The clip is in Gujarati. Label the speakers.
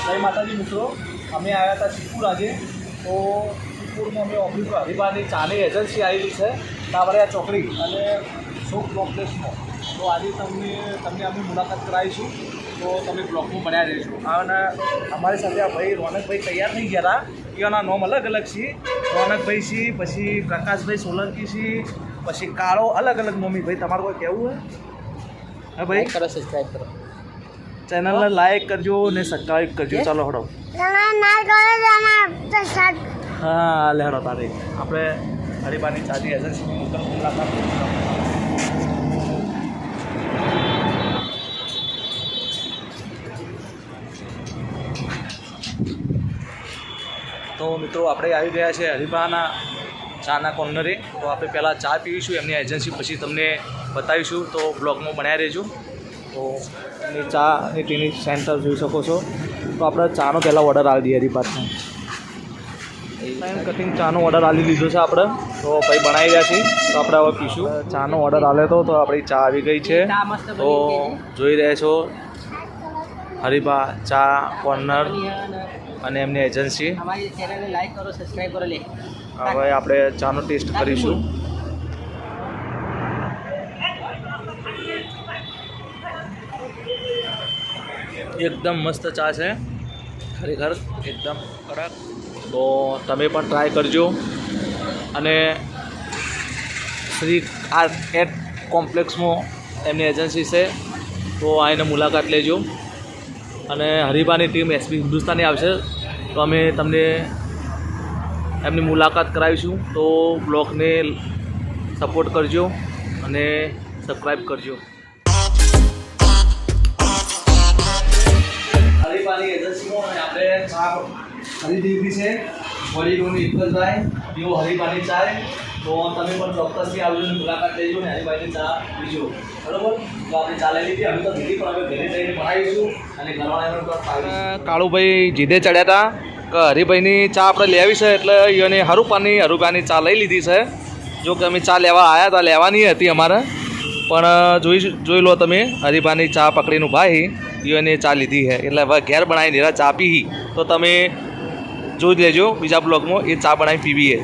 Speaker 1: જય માતાજી મિત્રો, અમે આવ્યા હતા સિદ્ધપુર આજે. તો સિદ્ધપુરમાં અમે ઓફિસ હરિભાની ચાની એજન્સી આવેલી છે તાવરિયા ચોકડી અને શોક કોમ્પ્લેક્સમાં. તો આજે તમને અમે મુલાકાત કરાવીશું. તો તમે બ્લોકમાં બન્યા રહીશું. અને અમારી સાથે આ ભાઈ રોનકભાઈ તૈયાર થઈ ગયા હતા. એના નામ અલગ અલગ છે. રોનકભાઈ છે, પછી પ્રકાશભાઈ સોલંકી છે, પછી કાળો, અલગ અલગ મમ્મી. ભાઈ તમારું કોઈ કહેવું હે ભાઈ?
Speaker 2: કરો, સબસ્ક્રાઈબ કરો,
Speaker 1: ચેનલને લાઈક કરજો ને સબસ્ક્રાઈબ કરજો. ચાલો હડો. હા લે હડો તારે આપણે હરિભાની ચાની એજન્સીની મુલાકાત. તો મિત્રો આપણે આવી ગયા છે હરિભાના ચાના કોર્નરે. તો આપણે પહેલાં ચા પીવીશું એમની એજન્સી, પછી તમને બતાવીશું. તો બ્લોગમાં બનાવી રહેજો. તો એની ચા અને તેની સેન્ટર જોઈ શકો છો. તો આપણે ચાનો પહેલાં ઓર્ડર આવી દઈએ હરિભાનો. ટાઈમ કટિંગ ચાનો ઓર્ડર આવી લીધો છે આપણે. તો ભાઈ બનાવી રહ્યા છીએ. તો આપણે હવે પીશું. ચાનો ઓર્ડર આવ્યો હતો તો આપણી ચા આવી ગઈ છે. તો જોઈ રહ્યા છો હરિભા ચા કોર્નર અને એમની એજન્સી.
Speaker 2: અમારી ચેનલને લાઈક કરો, સબસ્ક્રાઈબ કરો. લે
Speaker 1: હવે આપણે ચાનો ટેસ્ટ કરીશું. એકદમ મસ્ત ચા છે, ખરેખર એકદમ કડક. તો તમે પણ ટ્રાય કરજો. અને શ્રી આર્ટ કોમ્પ્લેક્સમાં એમની એજન્સી છે, તો આને મુલાકાત લેજો. અને હરિભાની ટીમ એસપી હિન્દુસ્તાની આવશે તો અમે તમને એમની મુલાકાત કરાવીશું. તો બ્લોગને સપોર્ટ કરજો અને સબસ્ક્રાઈબ કરજો. હરિભાની એજન્સીમાં આપણે ચા ખરીદી લીધી છે. વડીલોની ઇક્કલભાઈ જેઓ હરિભાની ચા. તો તમે પણ ચોક્કસથી આવજો અને મુલાકાત લેજો ને હરિભાઈની ચા પીજો. બરાબર? તો આપણે ચા લઈ લીધી. અમે તો દીદી પણ હવે ઘરે જઈને બનાવીશું અને ઘરવાળાને પણ કાળુભાઈ જીદે ચડ્યા હતા કે હરિભાઈની ચા આપણે લેવી છે, એટલે એને હરુભાની ચા લઈ લીધી છે. જો કે અમે ચા લેવા આવ્યા હતા, લેવાની હતી અમારે, પણ જોઈ લો તમે હરિભાની ચા પકડીનું ભાઈ એને ચા લીધી છે. એટલે હવે ઘેર બનાવીને ચા પી તો તમે જોઈ લેજો બીજા બ્લોગમાં એ ચા બનાવી પીવી છે.